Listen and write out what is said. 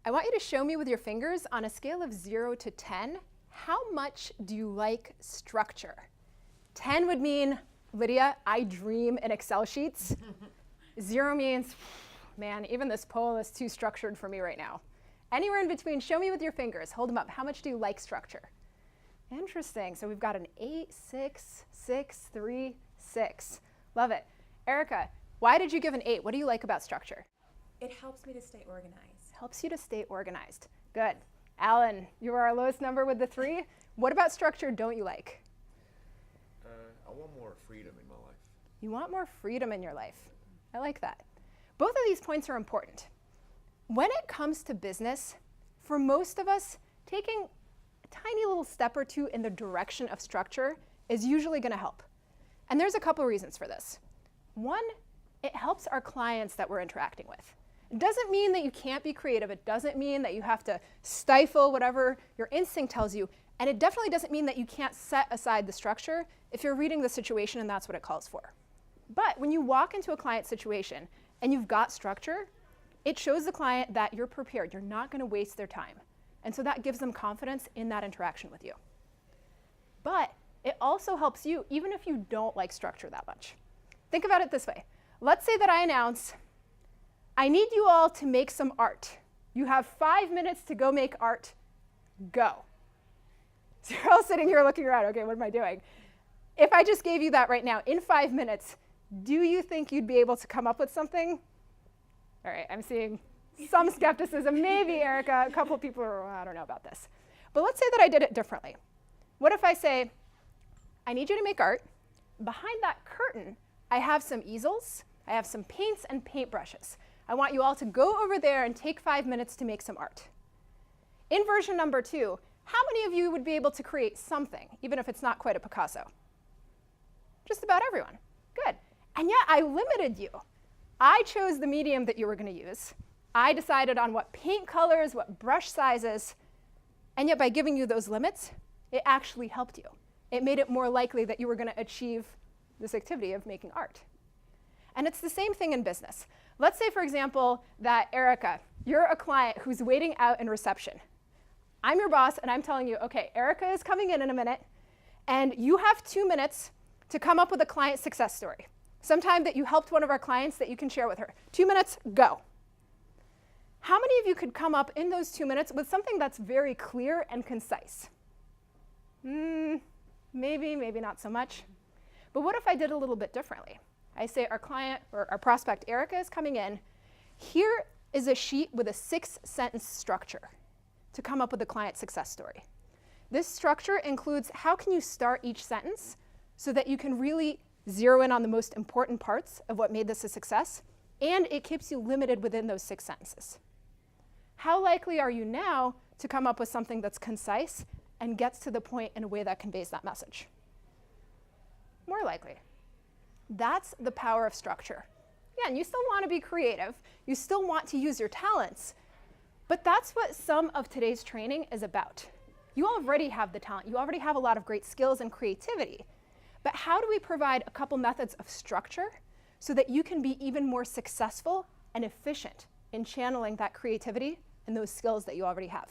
I want you to show me with your fingers on a scale of 0 to 10, how much do you like structure? 10 would mean, Lydia, I dream in Excel sheets. 0 means, man, even this poem is too structured for me right now. Anywhere in between, show me with your fingers. Hold them up. How much do you like structure? Interesting. So we've got an 8, 6, 6, 3, 6. Love it. Erica, why did you give an 8? What do you like about structure? It helps me to stay organized. Helps you to stay organized. Good. Alan, you are our lowest number with the 3. What about structure don't you like? I want more freedom in my life. You want more freedom in your life. I like that. Both of these points are important. When it comes to business, for most of us, taking a tiny little step or two in the direction of structure is usually going to help. And there's a couple reasons for this. One, it helps our clients that we're interacting with. It doesn't mean that you can't be creative. It doesn't mean that you have to stifle whatever your instinct tells you. And it definitely doesn't mean that you can't set aside the structure if you're reading the situation and that's what it calls for. But when you walk into a client situation and you've got structure, it shows the client that you're prepared. You're not going to waste their time. And so that gives them confidence in that interaction with you. But it also helps you even if you don't like structure that much. Think about it this way. Let's say that I announce, I need you all to make some art. You have 5 minutes to go make art. Go. So you're all sitting here looking around, okay, what am I doing? If I just gave you that right now, in 5 minutes, do you think you'd be able to come up with something? All right, I'm seeing some skepticism. Maybe, Erica, a couple of people are, I don't know about this. But let's say that I did it differently. What if I say, I need you to make art. Behind that curtain, I have some easels. I have some paints and paintbrushes. I want you all to go over there and take 5 minutes to make some art. In version number 2, how many of you would be able to create something, even if it's not quite a Picasso? Just about everyone. Good. And yet I limited you. I chose the medium that you were going to use. I decided on what paint colors, what brush sizes, and yet by giving you those limits, it actually helped you. It made it more likely that you were going to achieve this activity of making art. And it's the same thing in business. Let's say, for example, that Erica, you're a client who's waiting out in reception. I'm your boss, and I'm telling you, okay, Erica is coming in a minute, and you have 2 minutes to come up with a client success story. Sometime that you helped one of our clients that you can share with her. 2 minutes, go. How many of you could come up in those 2 minutes with something that's very clear and concise? Maybe, maybe not so much. But what if I did a little bit differently? I say our client or our prospect Erica is coming in. Here is a sheet with a 6-sentence structure to come up with a client success story. This structure includes how can you start each sentence so that you can really zero in on the most important parts of what made this a success, and it keeps you limited within those 6 sentences. How likely are you now to come up with something that's concise and gets to the point in a way that conveys that message? More likely. That's the power of structure. Again, you still want to be creative. You still want to use your talents. But that's what some of today's training is about. You already have the talent. You already have a lot of great skills and creativity. But how do we provide a couple methods of structure so that you can be even more successful and efficient in channeling that creativity and those skills that you already have?